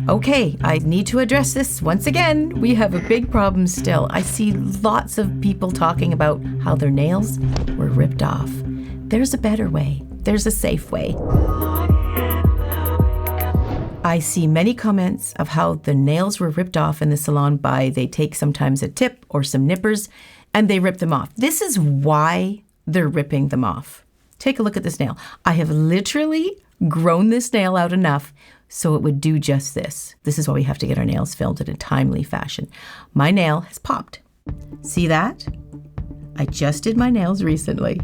Okay, I need to address this once again. We have a big problem still. I see lots of people talking about how their nails were ripped off. There's a better way. There's a safe way. I see many comments of how the nails were ripped off in the salon they take sometimes a tip or some nippers and they rip them off. This is why they're ripping them off. Take a look at this nail. I have literally grown this nail out enough so it would do just this. This is why we have to get our nails filmed in a timely fashion. My nail has popped. See that? I just did my nails recently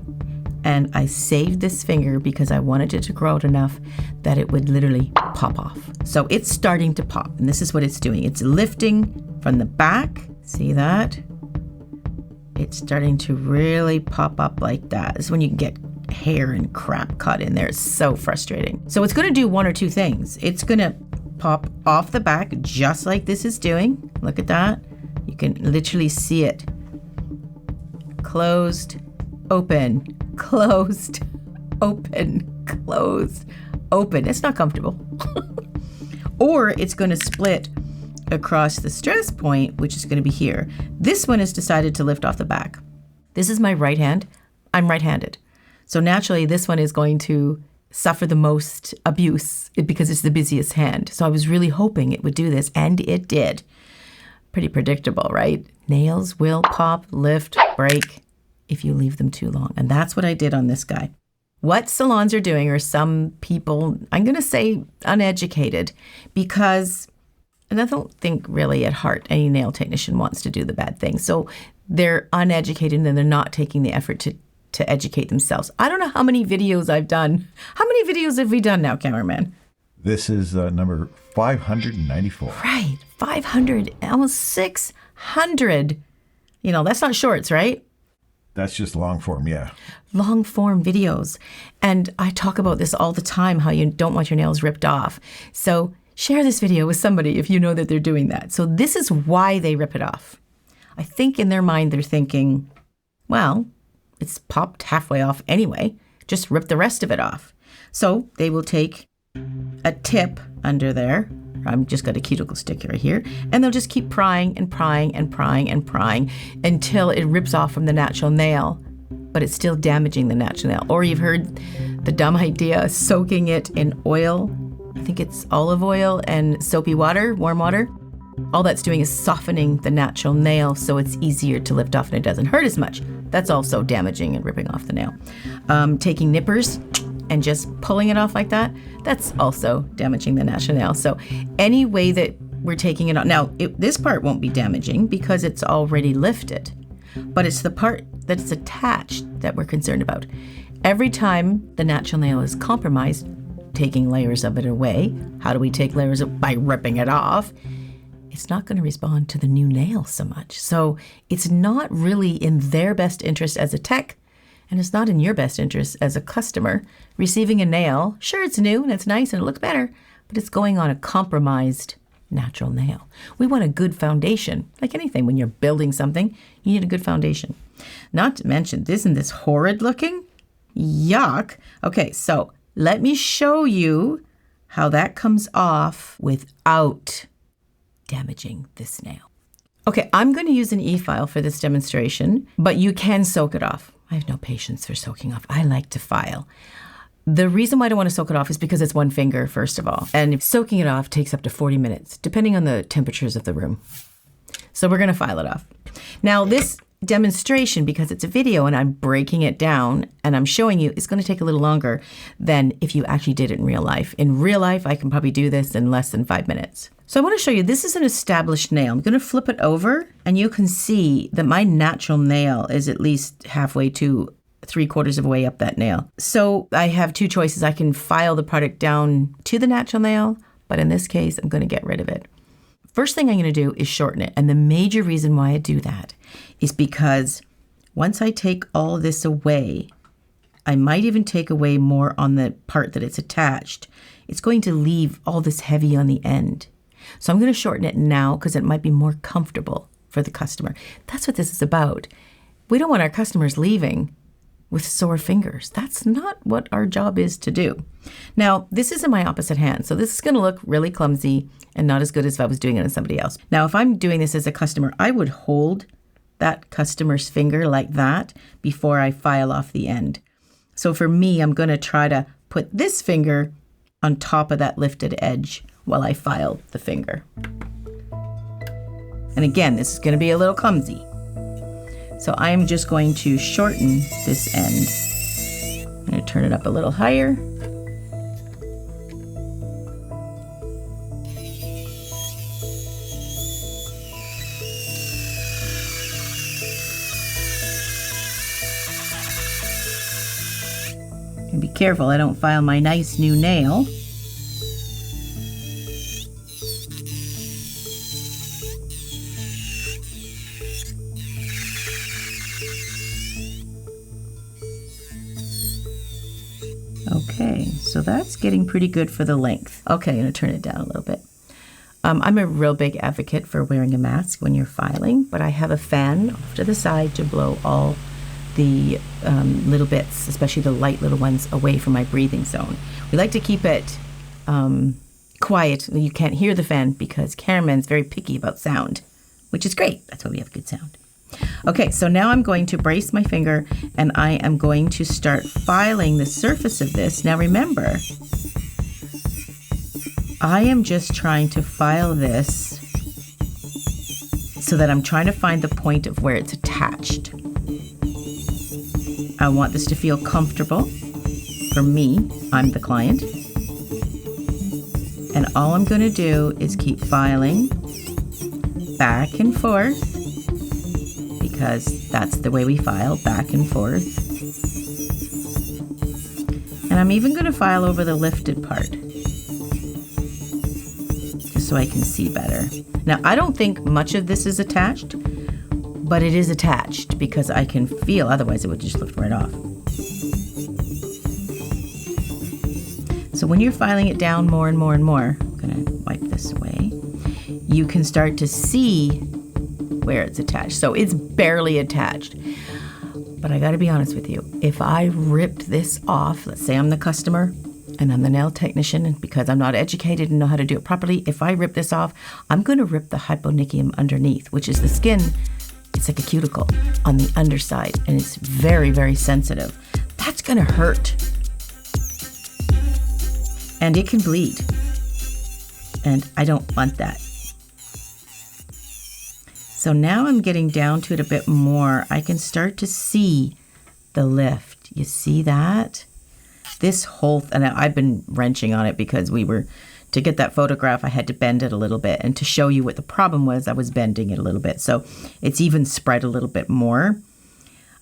and I saved this finger because I wanted it to grow out enough that it would literally pop off. So it's starting to pop and this is what it's doing. It's lifting from the back. See that? It's starting to really pop up like that. This is when you can get hair and crap caught in there. It's so frustrating. So it's going to do one or two things. It's going to pop off the back just like this is doing. Look at that. You can literally see it. Closed, open, closed, open, closed, open. It's not comfortable. Or it's going to split across the stress point, which is going to be here. This one has decided to lift off the back. This is my right hand. I'm right-handed. So naturally, this one is going to suffer the most abuse because it's the busiest hand. So I was really hoping it would do this, and it did. Pretty predictable, right? Nails will pop, lift, break if you leave them too long. And that's what I did on this guy. What salons are doing are some people, I'm going to say uneducated, because, and I don't think really at heart any nail technician wants to do the bad thing. So they're uneducated and they're not taking the effort to educate themselves. I don't know how many videos I've done. How many videos have we done now, Cameraman? This is number 594. Right, 500, almost 600. You know, that's not shorts, right? That's just long form, yeah. Long form videos. And I talk about this all the time, how you don't want your nails ripped off. So share this video with somebody if you know that they're doing that. So this is why they rip it off. I think in their mind they're thinking, well, it's popped halfway off anyway. Just rip the rest of it off. So they will take a tip under there. I'm just got a cuticle sticker here. And they'll just keep prying and prying and prying and prying until it rips off from the natural nail, but it's still damaging the natural nail. Or you've heard the dumb idea of soaking it in oil. I think it's olive oil and soapy water, warm water. All that's doing is softening the natural nail so it's easier to lift off and it doesn't hurt as much. That's also damaging and ripping off the nail. Taking nippers and just pulling it off like that, that's also damaging the natural nail. So any way that we're taking it off. Now, this part won't be damaging because it's already lifted, but it's the part that's attached that we're concerned about. Every time the natural nail is compromised, taking layers of it away, how do we take layers by ripping it off? It's not going to respond to the new nail so much. So it's not really in their best interest as a tech, and it's not in your best interest as a customer receiving a nail. Sure, it's new and it's nice and it looks better, but it's going on a compromised natural nail. We want a good foundation. Like anything, when you're building something, you need a good foundation. Not to mention, isn't this horrid looking? Yuck. Okay, so let me show you how that comes off without damaging this nail. Okay, I'm going to use an e-file for this demonstration, but you can soak it off. I have no patience for soaking off. I like to file. The reason why I don't want to soak it off is because it's one finger, first of all. And soaking it off takes up to 40 minutes, depending on the temperatures of the room. So we're going to file it off. Now, this demonstration, because it's a video and I'm breaking it down and I'm showing you, it's going to take a little longer than if you actually did it in real life. In real life, I can probably do this in less than 5 minutes. So I want to show you, this is an established nail. I'm going to flip it over and you can see that my natural nail is at least halfway to 3/4 of the way up that nail. So I have two choices. I can file the product down to the natural nail, but in this case, I'm going to get rid of it. First thing I'm going to do is shorten it. And the major reason why I do that is because once I take all this away, I might even take away more on the part that it's attached. It's going to leave all this heavy on the end. So I'm going to shorten it now because it might be more comfortable for the customer. That's what this is about. We don't want our customers leaving with sore fingers. That's not what our job is to do. Now, this is in my opposite hand, so this is going to look really clumsy and not as good as if I was doing it on somebody else. Now, if I'm doing this as a customer, I would hold that customer's finger like that before I file off the end. So for me, I'm going to try to put this finger on top of that lifted edge while I file the finger. And again, this is going to be a little clumsy. So I'm just going to shorten this end. I'm going to turn it up a little higher. And be careful I don't file my nice new nail. Okay, so that's getting pretty good for the length. Okay, I'm going to turn it down a little bit. I'm a real big advocate for wearing a mask when you're filing, but I have a fan off to the side to blow all the little bits, especially the light little ones, away from my breathing zone. We like to keep it quiet. You can't hear the fan because Cameraman's very picky about sound, which is great. That's why we have good sound. Okay, so now I'm going to brace my finger and I am going to start filing the surface of this. Now remember, I am just trying to file this so that I'm trying to find the point of where it's attached. I want this to feel comfortable. For me, I'm the client. And all I'm going to do is keep filing back and forth, because that's the way we file, back and forth. And I'm even going to file over the lifted part, just so I can see better. Now, I don't think much of this is attached, but it is attached because I can feel, otherwise it would just lift right off. So when you're filing it down more and more and more, I'm going to wipe this away, you can start to see where it's attached. So it's barely attached. But I got to be honest with you. If I ripped this off, let's say I'm the customer and I'm the nail technician, and because I'm not educated and know how to do it properly, if I rip this off, I'm going to rip the hyponychium underneath, which is the skin. It's like a cuticle on the underside, and it's very, very sensitive. That's going to hurt. And it can bleed. And I don't want that. So now I'm getting down to it a bit more. I can start to see the lift. You see that? This whole, and I've been wrenching on it because to get that photograph, I had to bend it a little bit. And to show you what the problem was, I was bending it a little bit. So it's even spread a little bit more.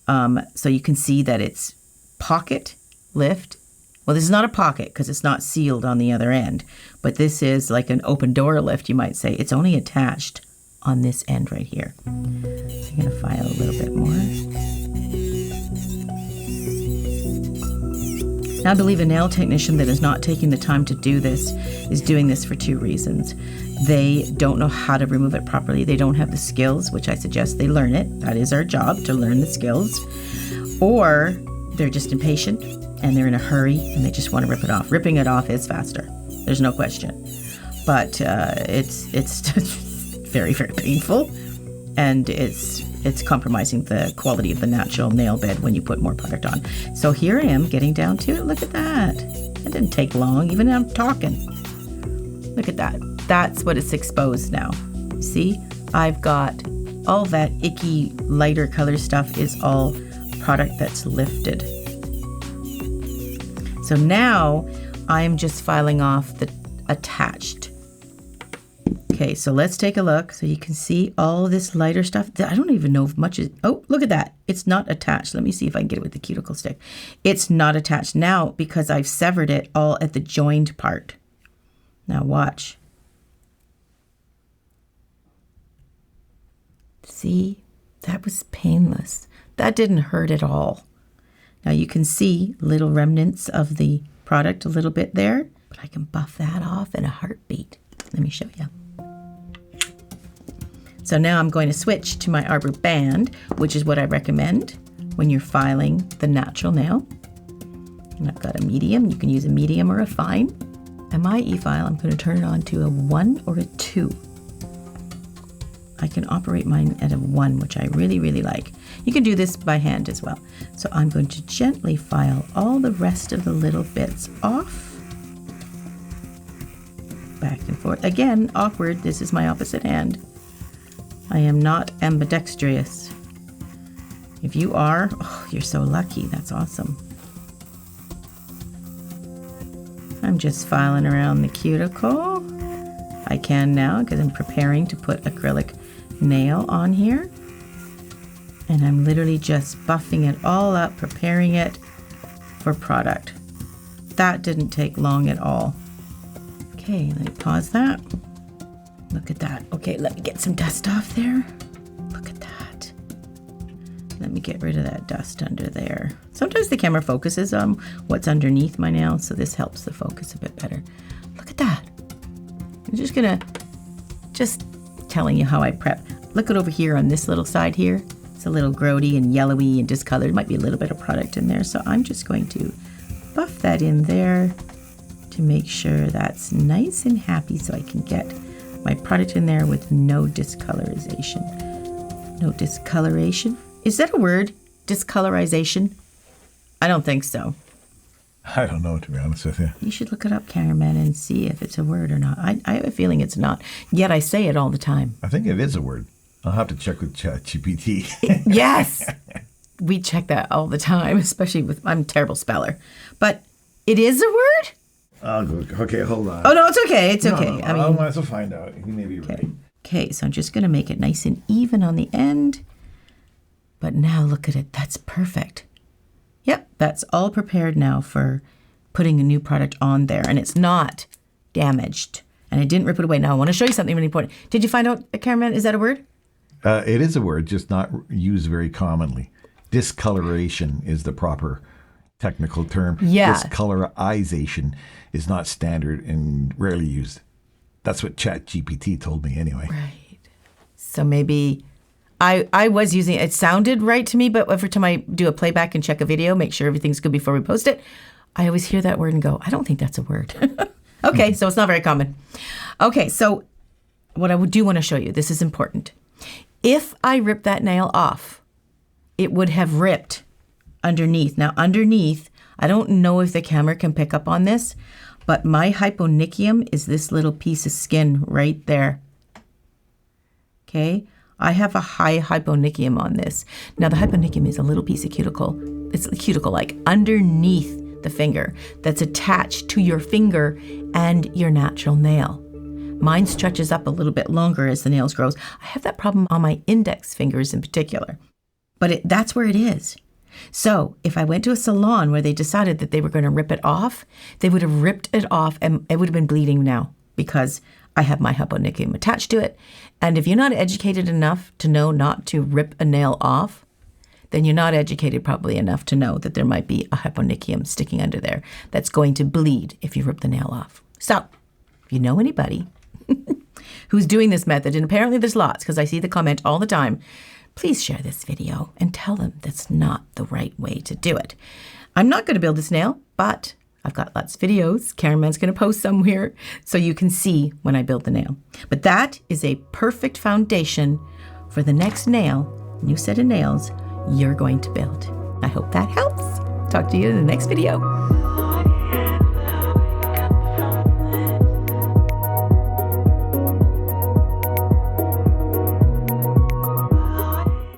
So you can see that it's pocket, lift. Well, this is not a pocket because it's not sealed on the other end. But this is like an open door lift, you might say. It's only attached on this end right here. I'm going to file a little bit more. Now, I believe a nail technician that is not taking the time to do this is doing this for two reasons. They don't know how to remove it properly. They don't have the skills, which I suggest they learn it. That is our job, to learn the skills. Or they're just impatient and they're in a hurry and they just want to rip it off. Ripping it off is faster. There's no question. But it's very, very painful, and it's compromising the quality of the natural nail bed when you put more product on. So here I am getting down to it. Look at that. It didn't take long, even I'm talking. Look at that. That's what it's exposed now. See, I've got all that icky lighter color stuff is all product that's lifted. So now I'm just filing off the attached. Okay, so let's take a look. So you can see all this lighter stuff. I don't even know if much is, oh, look at that. It's not attached. Let me see if I can get it with the cuticle stick. It's not attached now because I've severed it all at the joined part. Now watch. See, that was painless. That didn't hurt at all. Now you can see little remnants of the product a little bit there, but I can buff that off in a heartbeat. Let me show you. So now I'm going to switch to my arbor band, which is what I recommend. when you're filing the natural nail. And I've got a medium. You can use a medium or a fine. And my e-file, I'm going to turn it on to a 1 or a 2. I can operate mine at a 1, which I really, really like. You can do this by hand as well. So I'm going to gently file all the rest of the little bits off. Back and forth. Again, awkward. This is my opposite hand. I am not ambidextrous. If you are, oh, you're so lucky. That's awesome. I'm just filing around the cuticle. I can now because I'm preparing to put acrylic nail on here. And I'm literally just buffing it all up, preparing it for product. That didn't take long at all. Okay, let me pause that. Look at that. Okay, let me get some dust off there. Look at that. Let me get rid of that dust under there. Sometimes the camera focuses on what's underneath my nail, so this helps the focus a bit better. Look at that. I'm just telling you how I prep. Look at over here on this little side here. It's a little grody and yellowy and discolored. Might be a little bit of product in there, so I'm just going to buff that in there to make sure that's nice and happy so I can get my product in there with no discolorization. No discoloration? Is that a word? Discolorization? I don't think so. I don't know, to be honest with you. You should look it up, Cameraman, and see if it's a word or not. I have a feeling it's not. Yet I say it all the time. I think it is a word. I'll have to check with ChatGPT. Yes! We check that all the time, especially with, I'm a terrible speller. But it is a word? I'll go. Okay, hold on. Oh, no, it's okay. It's okay. No, I might as well find out. You may be right. Okay, so I'm just going to make it nice and even on the end. But now look at it. That's perfect. Yep, that's all prepared now for putting a new product on there. And it's not damaged. And I didn't rip it away. Now, I want to show you something really important. Did you find out, Cameraman, is that a word? It is a word, just not used very commonly. Discoloration is the proper technical term. Yeah. Discolorization is not standard and rarely used. That's what ChatGPT told me anyway. Right. So maybe I was using it. It sounded right to me, but every time I do a playback and check a video, make sure everything's good before we post it, I always hear that word and go, I don't think that's a word. Okay, so it's not very common. Okay, so what I do want to show you, this is important. If I rip that nail off, it would have ripped underneath. Now, underneath, I don't know if the camera can pick up on this, but my hyponychium is this little piece of skin right there. Okay, I have a high hyponychium on this. Now, the hyponychium is a little piece of cuticle. It's cuticle-like underneath the finger that's attached to your finger and your natural nail. Mine stretches up a little bit longer as the nails grows. I have that problem on my index fingers in particular, but that's where it is. So if I went to a salon where they decided that they were going to rip it off, they would have ripped it off and it would have been bleeding now because I have my hyponychium attached to it. And if you're not educated enough to know not to rip a nail off, then you're not educated probably enough to know that there might be a hyponychium sticking under there that's going to bleed if you rip the nail off. So if you know anybody who's doing this method, and apparently there's lots because I see the comment all the time, please share this video and tell them that's not the right way to do it. I'm not going to build this nail, but I've got lots of videos. Cameraman's going to post somewhere so you can see when I build the nail. But that is a perfect foundation for the next nail, new set of nails you're going to build. I hope that helps. Talk to you in the next video.